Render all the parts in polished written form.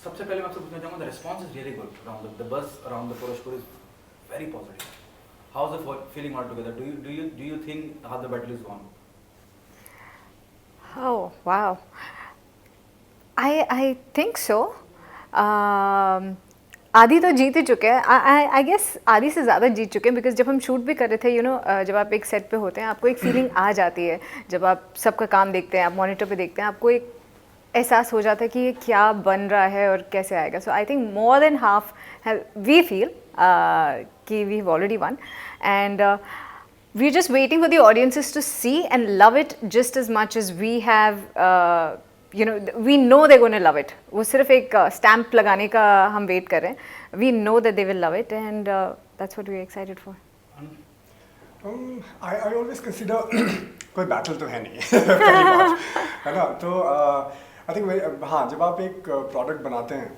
सबसे पहले मैं आपसे पूछना चाहूँगा, the response is really good around the buzz around the Purashpur is very positive. How's the feeling altogether? Do you think how the battle is gone? Oh wow, I think so. आदि तो जीत ही चुके हैं. I guess आदि से ज़्यादा जीत चुके हैं, because जब हम शूट भी कर रहे थे, जब आप एक सेट पे होते हैं आपको एक फीलिंग आ जाती है. जब आप सबका काम देखते हैं, आप मॉनिटर पे देखते हैं, आपको एक एहसास हो जाता है कि ये क्या बन रहा है और कैसे आएगा. So I think more than half we feel कि we have already won, and we're just waiting for the audiences to see and love it just as much as we have. We know they're going to love it. वो सिर्फ एक stamp लगाने का हम wait कर रहे हैं. We know that they will love it, and that's what we're excited for. I always consider कोई battle तो है नहीं पहली बात, है ना. तो I think हाँ, जब आप एक product बनाते हैं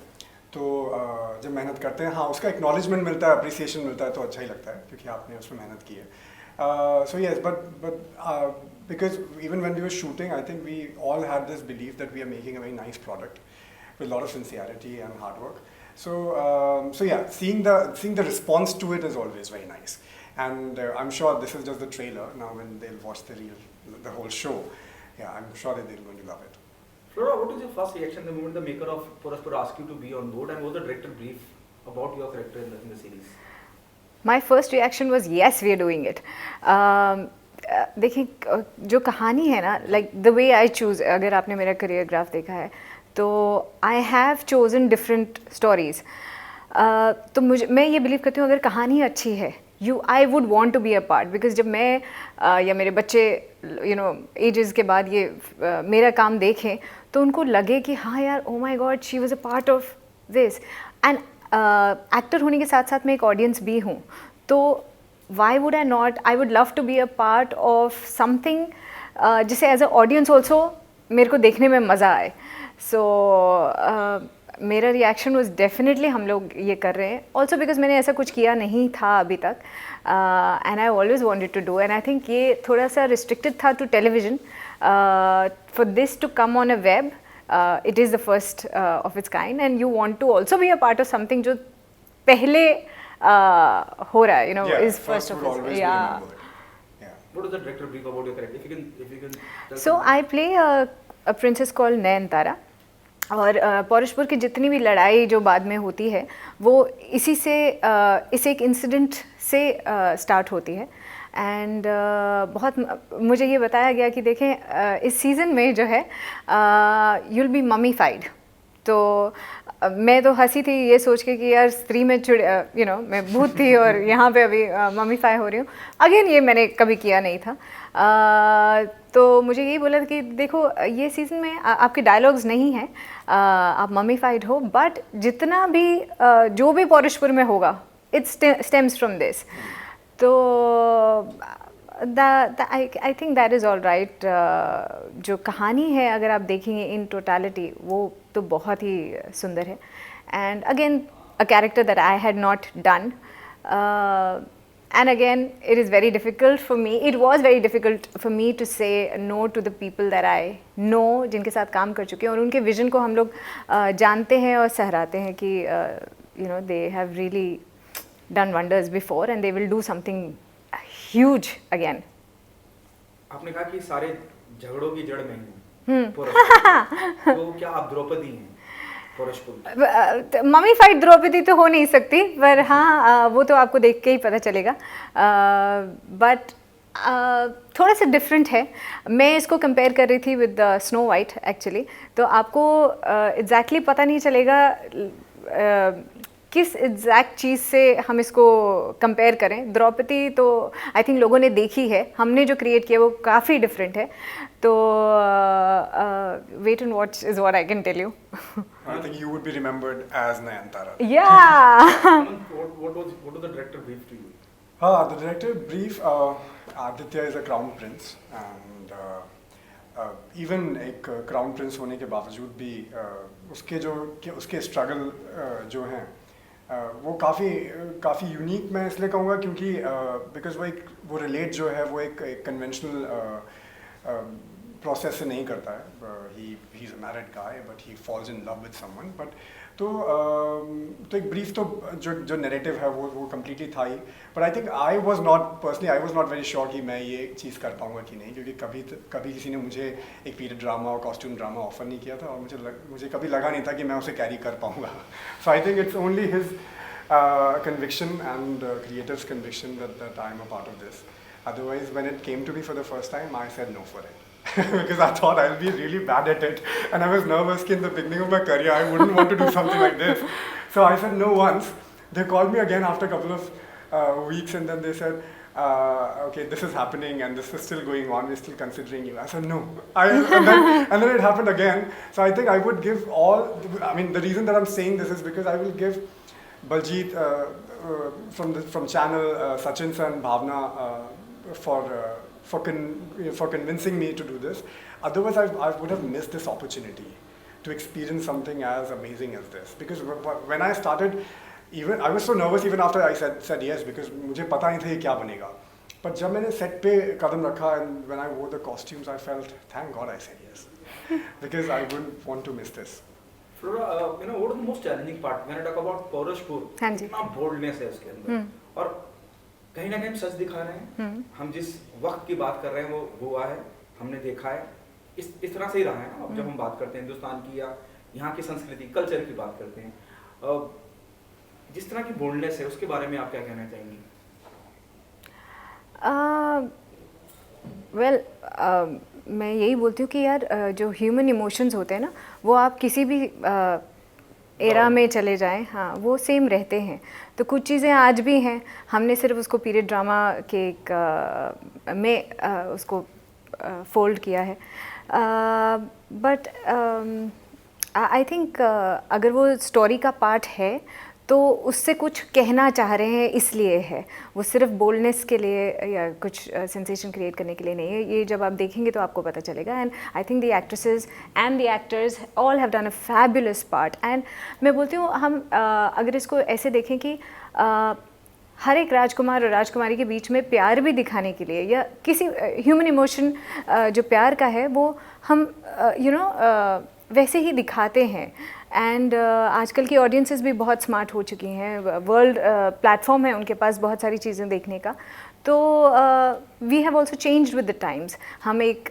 तो जब मेहनत करते हैं, हाँ उसका acknowledgement मिलता है, appreciation मिलता है, तो अच्छा ही लगता है क्योंकि आपने उसमें मेहनत की है. So yes, but because even when we were shooting, I think we all had this belief that we are making a very nice product with a lot of sincerity and hard work. So yeah, seeing the response to it is always very nice. And I'm sure this is just the trailer. Now when they'll watch the whole show, yeah, I'm sure that they're going to love it. Flora, what was your first reaction the moment the maker of Purashpur asked you to be on board, and was the director brief about your character in the series? My first reaction was yes, we are doing it. देखिए जो कहानी है ना, like the way I choose, अगर आपने मेरा career graph देखा है तो I have chosen different stories. तो मैं ये believe करती हूँ अगर कहानी अच्छी है, I would want to be a part, because जब मैं या मेरे बच्चे ages के बाद ये मेरा काम देखें तो उनको लगे कि हाँ यार, oh my God, she was a part of this. And actor होने के साथ साथ मैं एक ऑडियंस भी हूँ, तो why would I not, I would love to be a part of something जिसे एज अ ऑडियंस ऑल्सो मेरे को देखने में मज़ा आए. सो मेरा रिएक्शन वॉज डेफिनेटली हम लोग ये कर रहे हैं, ऑल्सो बिकॉज मैंने ऐसा कुछ किया नहीं था अभी तक, and I always wanted to do, and I think ये थोड़ा सा रिस्ट्रिक्टेड था to television. For this to come on a web, it is the first of its kind, and you want to also be a part of something जो पहले हो रहा है, yeah, is first of its. Yeah. What is the director brief about your character? If you can tell So I play a princess called Nayanthara, और पौरुषपुर की जितनी भी लड़ाई जो बाद में होती है वो इसी से इस एक इंसिडेंट से स्टार्ट होती है. एंड बहुत मुझे ये बताया गया कि देखें इस सीज़न में जो है you'll be mummified. तो मैं तो हंसी थी ये सोच के कि यार स्त्री में मैं भूत थी और यहाँ पे अभी मम्मीफाई हो रही हूँ. अगेन ये मैंने कभी किया नहीं था. तो मुझे यही बोला था कि देखो ये सीज़न में आपके डायलॉग्स नहीं हैं, आप मम्मीफाइड हो, बट जितना भी जो भी पौरुषपुर में होगा इट स्टेम्स फ्रॉम दिस. तो I think that is all right. जो कहानी है अगर आप देखेंगे इन टोटलिटी वो तो बहुत ही सुंदर है. And again a character that I had not done, and again it is very difficult for me, it was very difficult for me to say no to the people that I know, जिनके साथ काम कर चुके हैं और उनके vision को हम लोग जानते हैं और सहराते हैं कि they have really done wonders before and they will do something huge again. आपने कहा कि सारे झगड़ों की जड़ में हूँ तो क्या आप द्रौपदी हैं मम्मी फाइट द्रौपदी तो हो नहीं सकती, पर हाँ वो तो आपको देख के ही पता चलेगा. बट थोड़ा सा डिफरेंट है. मैं इसको कंपेयर कर रही थी विद स्नो वाइट एक्चुअली, तो आपको एग्जैक्टली पता नहीं चलेगा किस एग्जैक्ट चीज़ से हम इसको कंपेयर करें. द्रौपदी तो आई थिंक लोगों ने देखी है, हमने जो क्रिएट किया वो काफ़ी डिफरेंट है. तो wait and watch is what I can tell you. I think you would be remembered as Nayanthara. Yeah. What was the director brief to you? The director brief, Aditya is a crown prince, and even एक crown prince होने के बावजूद भी उसके struggle जो हैं वो काफ़ी यूनिक मैं इसलिए कहूँगा क्योंकि बिकॉज वो relate जो है वो एक conventional प्रोसेस से नहीं करता है, he is a married guy but he falls in love with someone, but तो एक ब्रीफ तो जो नैरेटिव है वो कम्प्लीटली था ही, but I think I was not very sure कि मैं ये चीज़ कर पाऊँगा कि नहीं, क्योंकि कभी किसी ने मुझे एक पीरियड ड्रामा और कॉस्ट्यूम ड्रामा ऑफर नहीं किया था, और मुझे कभी लगा नहीं था कि मैं उसे कैरी कर पाऊँगा. So I think it's only his conviction and creator's conviction that I am a part of this. Otherwise, when it came to me for the first time, I said no for it. Because I thought I'll be really bad at it. And I was nervous in the beginning of my career, I wouldn't want to do something like this. So I said no once. They called me again after a couple of weeks, and then they said, okay, this is happening and this is still going on, we're still considering you. I said no. And then it happened again. So I think I would give the reason that I'm saying this is because I will give Baljeet from channel, Sachin sir and Bhavna for convincing me to do this. Otherwise, I would have missed this opportunity to experience something as amazing as this. Because when I started, even I was so nervous even after I said yes, because मुझे पता नहीं था ये क्या बनेगा. But जब मैंने set पे कदम रखा and when I wore the costumes, I felt, thank God I said yes, because I wouldn't want to miss this. Flora, what is the most challenging part when I talk about Porospur? हाँ जी. कितना boldness है उसके अंदर, और कहीं ना कहीं हम सच दिखा रहे हैं. हम जिस वक्त की बात कर रहे हैं वो हुआ है, हमने देखा है, इस तरह से ही रहा है ना. अब जब हम बात करते हैं हिंदुस्तान की या यहाँ की संस्कृति कल्चर की बात करते हैं, जिस तरह की बोल्डनेस है उसके बारे में आप क्या कहना चाहेंगी? मैं यही बोलती हूँ कि यार जो ह्यूमन इमोशंस होते हैं ना, वो आप किसी भी एरा में चले जाएं, हाँ वो सेम रहते हैं. तो कुछ चीज़ें आज भी हैं, हमने सिर्फ उसको पीरियड ड्रामा के में उसको फोल्ड किया है. बट आई थिंक अगर वो स्टोरी का पार्ट है तो उससे कुछ कहना चाह रहे हैं, इसलिए है. वो सिर्फ बोल्डनेस के लिए या कुछ सेंसेशन क्रिएट करने के लिए नहीं है. ये जब आप देखेंगे तो आपको पता चलेगा. And I think the actresses and the actors all have done a fabulous part. And मैं बोलती हूँ हम अगर इसको ऐसे देखें कि हर एक राजकुमार और राजकुमारी के बीच में प्यार भी दिखाने के लिए या किसी ह्यूमन इमोशन जो प्यार का है वो हम वैसे ही दिखाते हैं. एंड आजकल की ऑडियंसेस भी बहुत स्मार्ट हो चुकी हैं, वर्ल्ड प्लेटफॉर्म है उनके पास बहुत सारी चीज़ें देखने का. तो we have also changed with the times. हम एक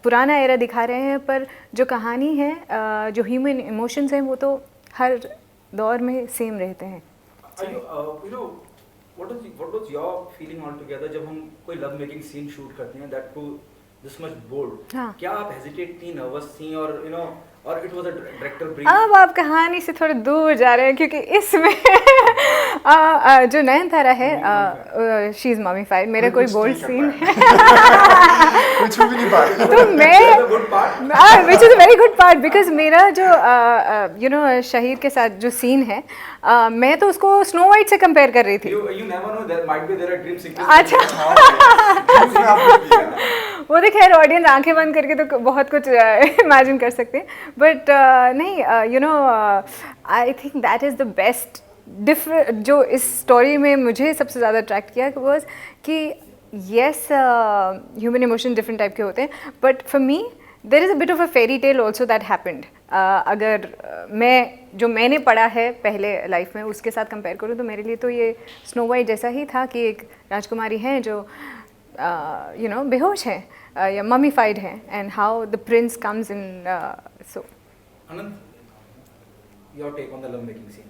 पुराना एरा दिखा रहे हैं, पर जो कहानी है, जो ह्यूमन इमोशंस हैं, वो तो हर दौर में सेम रहते हैं. What was your feeling altogether जब हम कोई लव मेकिंग सीन शूट करते हैं, that to this much bold? हाँ. क्या आप हेजिटेट थी, नर्वस थी, और it was a director brief? अब आप कहानी से थोड़े दूर जा रहे हैं, क्योंकि इसमें जो नयनतारा है, शी इज मम्मीफाइड. मेरा कोई बोल्ड सीन है कुछ भी नहीं पाया. तो मैं which is a very good part, because मेरा जो शहीर के साथ जो सीन है, मैं तो उसको स्नो वाइट से कंपेयर कर रही थी. You never know, there might be there are dream sequences. अच्छा. वो तो खैर ऑडियंस आंखें बंद करके तो बहुत कुछ इमेजिन कर सकते हैं. बट नहीं, आई think that is the best जो इस स्टोरी में मुझे सबसे ज़्यादा अट्रैक्ट किया वॉज कि yes, human emotion different type के होते हैं, but for me there is a bit of a fairy tale also that happened. अगर मैंने पढ़ा है पहले लाइफ में उसके साथ कंपेयर करूँ तो मेरे लिए तो ये स्नो वाइट जैसा ही था कि एक राजकुमारी हैं जो बेहोश हैं या मम्मीफाइड हैं, and how the Prince comes in. So Anand, your take on the love making scene?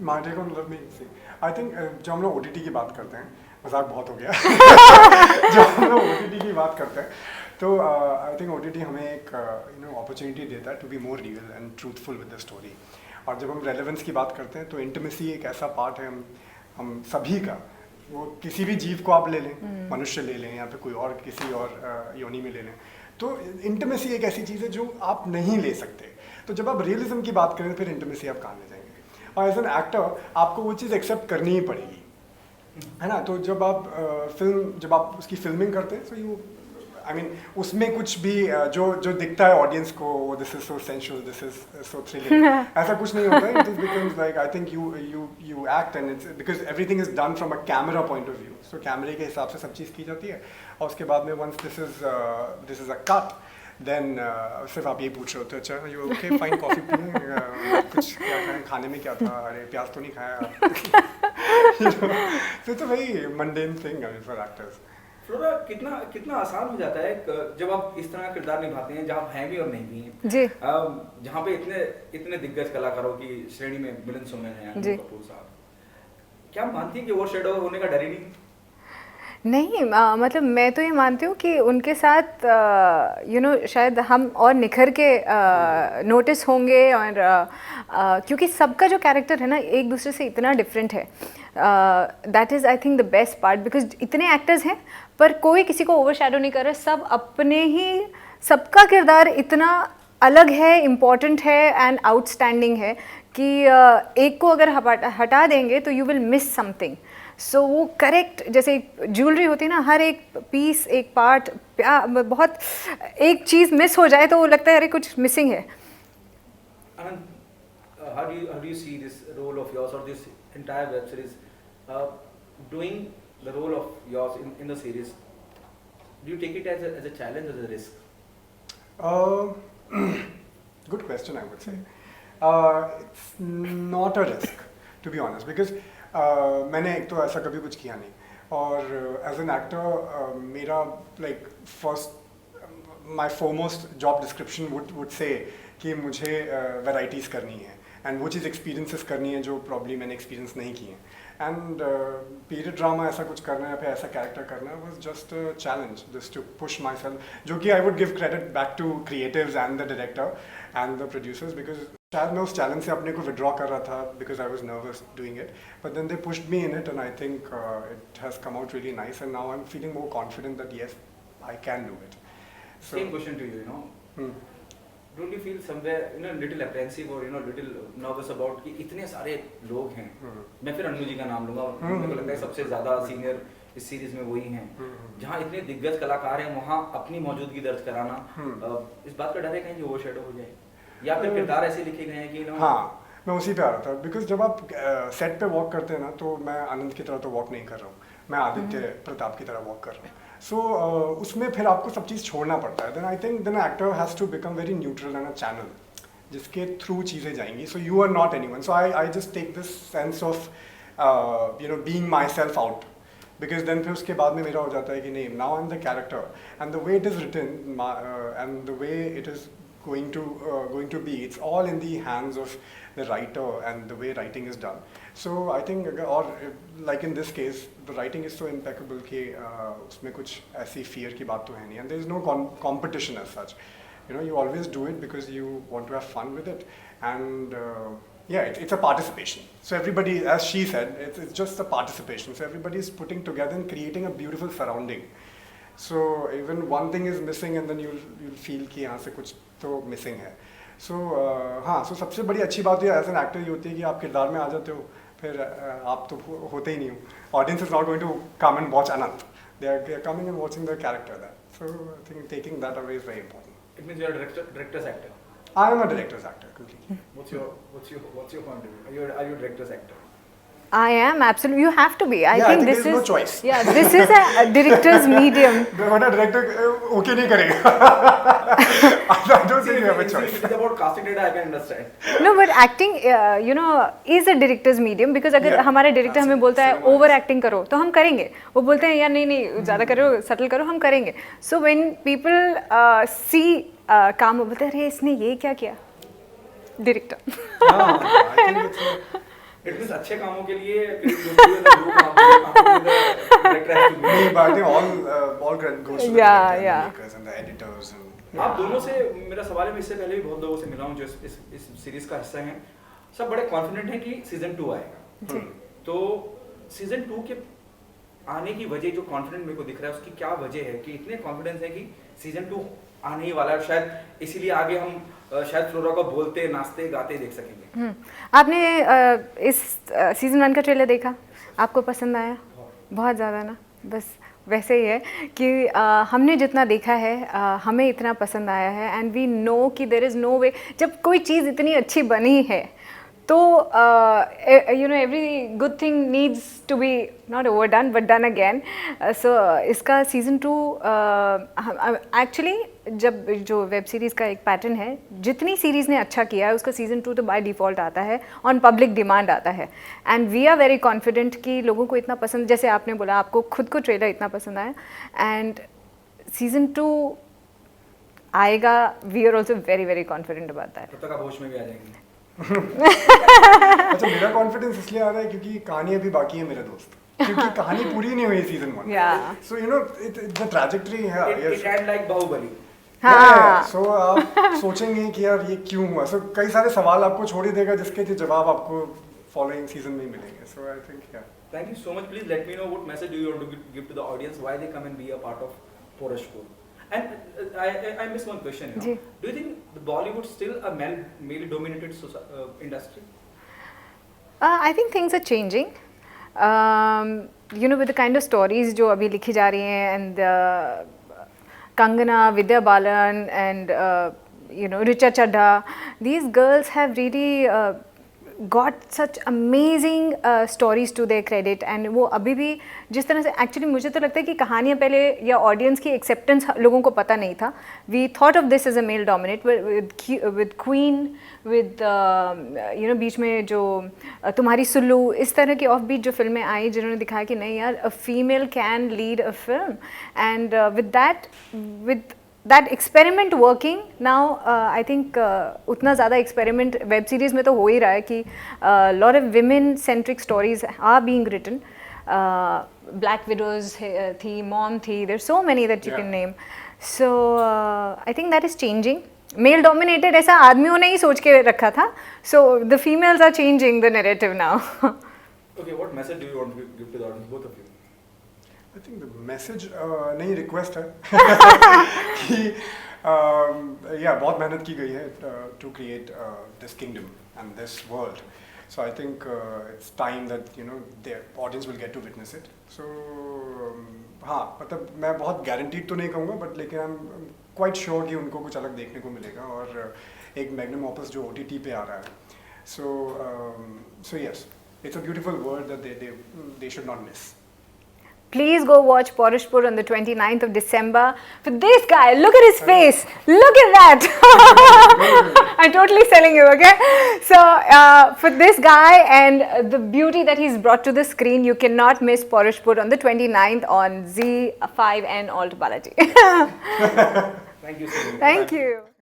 My take on love making scene, I think जो हम लोग OTT की बात करते हैं, मजाक बहुत हो गया जो हम लोग OTT की बात करते हैं, तो आई थिंक OTT हमें एक अपॉर्चुनिटी देता है to be more real and truthful with the story. और जब हम रेलेवेंस की बात करते हैं तो इंटीमेसी एक ऐसा पार्ट है हम सभी का. वो किसी भी जीव को आप ले लें, मनुष्य ले लें या फिर कोई और किसी और योनि में ले लें, तो इंटीमेसी एक ऐसी चीज़ है जो आप नहीं ले सकते. तो जब आप रियलिज्म की बात करें फिर इंटीमेसी आप कहाँ ले जाएंगे. और एज एन एक्टर आपको वो चीज़ एक्सेप्ट करनी ही पड़ेगी, है ना. तो जब आप उसकी फिल्मिंग करते हैं, सो उसमें कुछ भी जो दिखता है ऑडियंस को, this is so sensual, this is so thrilling, ऐसा कुछ नहीं होता है. It becomes like, I think you act and it's because everything is done from a camera point of view. So कैमरे के हिसाब से सब चीज़ की जाती है, और उसके बाद में once this is a cut, then सिर्फ आप ये पूछ रहे होते, अच्छा यू ओके फाइन, कॉफ़ी पिए, कुछ क्या खाएं, खाने में क्या था, अरे प्याज तो नहीं खाया तो it's a very mundane thing for actors. Flora, कितना कितना आसान हो जाता है जब आप इस तरह का किरदार निभाते हैं जहाँ आप हैं भी और नहीं भी हैं जी। जहाँ पे इतने इतने दिग्गज कलाकारों की श्रेणी में मिलन सुमन है, अनिल कपूर साहब, क्या मानती हैं कि ओवर शेडो होने का डर ही नहीं? नहीं, मतलब मैं तो ये मानती हूँ कि उनके साथ शायद हम और निखर के नोटिस होंगे, और क्योंकि सबका जो कैरेक्टर है ना एक दूसरे से इतना डिफरेंट है। That is I think the best part, because इतने एक्टर्स हैं पर कोई किसी को ओवरशैडो नहीं कर रहा, सब अपने ही, सबका किरदार इतना अलग है, इम्पॉर्टेंट है एंड आउटस्टैंडिंग है कि एक को अगर हटा देंगे तो यू विल मिस समथिंग। सो वो करेक्ट, जैसे ज्वेलरी होती है ना, हर एक पीस, एक पार्ट, बहुत एक चीज़ मिस हो जाए तो वो लगता है अरे कुछ मिसिंग है। Anand, how do you see this role of yours, or this entire web series, doing the role of yours in the series? Do you take it as a challenge, as a risk? Good question, I would say. It's not a risk, to be honest, because मैंने एक तो ऐसा कभी कुछ किया नहीं, और as an actor मेरा like first my foremost job description would say कि मुझे वैराइटीज़ करनी है, एंड वो चीज़ एक्सपीरियंसेस करनी है जो प्रॉब्ली मैंने एक्सपीरियंस नहीं किए, एंड पीरियड ड्रामा ऐसा कुछ करना है या फिर ऐसा कैरेक्टर करना है was just a challenge, just to push myself, जो कि I would give credit back to creatives and the director and the producers, because शायद मैं उस चैलेंज से अपने को विड्रॉ कर रहा था because I was nervous doing it, but then they pushed me in it and I think it has come out really nice, and now I am feeling more confident that yes I can do it. Same question to you, you know. Don't you feel somewhere, you know, little apprehensive or, you know, little nervous about कि इतने सारे लोग हैं, मैं फिर अन्नू जी का नाम लूँगा, मेरे को लगता है सबसे ज़्यादा सीनियर इस सीरीज में वही हैं, जहाँ इतने दिग्गज कलाकार हैं वहाँ अपनी मौजूदगी दर्ज कराना, इस बात का डर है कहीं कि ओवरशैडो हो जाए, या फिर किरदार ऐसे लिखे गए हैं कि ना? हाँ, मैं उसी पे आ रहा था, बिकॉज जब आप सेट पे वॉक करते हैं ना, तो मैं आनंद की तरह तो वॉक नहीं कर रहा हूँ, मैं आदित्य प्रताप की तरह वॉक कर रहा हूँ, सो उसमें फिर आपको सब चीज़ छोड़ना पड़ता है। Then I think then actor has to become very neutral and a channel जिसके थ्रू चीज़ें जाएंगी, so you are not anyone, so I just take this sense of you know being myself out, because then फिर उसके बाद में मेरा हो जाता है कि नहीं, now I am the character and the way it is written and the way it is going to be, it's all in the hands of the writer and the way writing is done. So I think, or like in this case, the writing is so impeccable कि उसमें कुछ ऐसी fear की बात तो है नहीं, and there is no competition as such. You know, you always do it because you want to have fun with it, and yeah, it's a participation. So everybody, as she said, it's just a participation. So everybody is putting together and creating a beautiful surrounding. So even one thing is missing and then you'll feel कि यहाँ से कुछ तो missing है। सो हाँ, सो सबसे बड़ी अच्छी बात ये एज एन एक्टर ये होती है कि आप किरदार में आ जाते हो, फिर आप तो होते ही नहीं हो, audience is not going to come and watch Anant, they are coming and watching the character that, so I think taking that away is very important. It means you are a director's actor. I am a director's actor completely. What's your point of view? Are you a director's actor? I am absolutely. You have to be. I Yeah, think I think this there is is no choice. Yeah, this is a director's medium. वरना director okay नहीं करेगा। I don't think you have a choice. It's about casting data, I can understand. No, but acting, is a director's medium, because अगर हमारा director हमें बोलता है over acting करो तो हम करेंगे, वो बोलते हैं यार नहीं ज़्यादा करो, सटल करो, हम करेंगे. सो व्हेन पीपल सी काम, वो बोलते हैं अरे इसने ये क्या किया, director. I think it's It means अच्छे कामों के लिए नहीं, but I think all credit goes to the Yeah, director and yeah. the makers and the editors and आप दोनों से मेरा सवाल है, मैं इससे पहले भी बहुत लोगों से मिला हूँ जो इस सीरीज का हिस्सा हैं, सब बड़े कॉन्फिडेंट हैं कि सीजन 2 आएगा. तो सीजन 2 के आने की वजह, जो कॉन्फिडेंट मेरे को दिख रहा है, उसकी क्या वजह है कि इतने कॉन्फिडेंस है कि सीजन 2 आने ही वाला है. शायद इसीलिए आगे हम शायद फ्लोरा को बोलते, नाचते, गाते देख सकेंगे. आपने इस सीजन 1 का ट्रेलर देखा, आपको पसंद आया? बहुत ज़्यादा ना. बस वैसे ही है कि हमने जितना देखा है हमें इतना पसंद आया है, एंड वी नो कि देयर इज़ नो वे. जब कोई चीज़ इतनी अच्छी बनी है तो you know every good thing needs to be not overdone but done again. So इसका सीज़न 2 एक्चुअली जब जो वेब सीरीज़ का एक पैटर्न है, जितनी सीरीज़ ने अच्छा किया है उसका सीज़न 2 तो बाय डिफ़ॉल्ट आता है, ऑन पब्लिक डिमांड आता है. And we are very confident कि लोगों को इतना पसंद, जैसे आपने बोला आपको खुद को ट्रेलर इतना पसंद आया, एंड सीज़न 2 आएगा. We are also very very confident about that. तब तक आप होश में भी आ जाएंगे. अच्छा, मेरा कॉन्फिडेंस इसलिए आ रहा है क्योंकि कहानी अभी बाकी है मेरे दोस्त, क्योंकि कहानी पूरी नहीं हुई season 1. Yeah. So you know the trajectory है. It end like Baahubali. हाँ. सो आप सोचेंगे कि यार ये क्यों हुआ. सो कई सारे सवाल आपको छोड़ ही देगा जिसके जवाब आपको फॉलोइंग सीजन में ही मिलेंगे. सो आई थिंक या. Thank you so much. Please let me know what message do you want to give to the audience, why they come and be a part of Porashpur. And I missed one question. You know. जी. Do you think the Bollywood still a male-dominated industry? I think things are changing. You know, with the kind of stories जो अभी लिखी जा रही हैं, and Kangana, Vidya Balan, and you know, Richa Chadha, these girls have really got such amazing stories to their credit. And वो अभी भी जिस तरह से, एक्चुअली मुझे तो लगता है कि कहानियाँ पहले या ऑडियंस की एक्सेप्टेंस लोगों को पता नहीं था. We thought of this is a male dominate with queen, with you know बीच में जो तुम्हारी सुल्लू, इस तरह की ऑफ बीट जो फिल्में आई जिन्होंने दिखाया कि नहीं यार, a female can lead a film. And with that experiment working now, I think उतना ज़्यादा एक्सपेरिमेंट वेब सीरीज़ में तो हो ही रहा है कि lot of women centric stories are being written. Black widows थी, मॉम थी, there so many that you can name. So I think that is changing. Male dominated ऐसा आदमियों ने ही सोच के रखा था. So the females are changing the narrative now. Okay, what message do you want to give to the audience, both of you? I think the message नहीं request है कि या बहुत मेहनत की गई है to create this kingdom and this world. So I think it's time that you know the audience will get to witness it. So हाँ, मतलब मैं बहुत guaranteed तो नहीं कहूँगा, but लेकिन I'm quite sure कि उनको कुछ अलग देखने को मिलेगा. और एक magnum opus जो OTT पे आ रहा है. So yes, it's a beautiful word that they should not miss. Please go watch Porashpur on the 29th of December. For this guy, look at his face. Look at that. I'm totally selling you, okay? So, for this guy and the beauty that he's brought to the screen, you cannot miss Porashpur on the 29th on Z5 and Alt Balaji. Thank you so much. Thank you.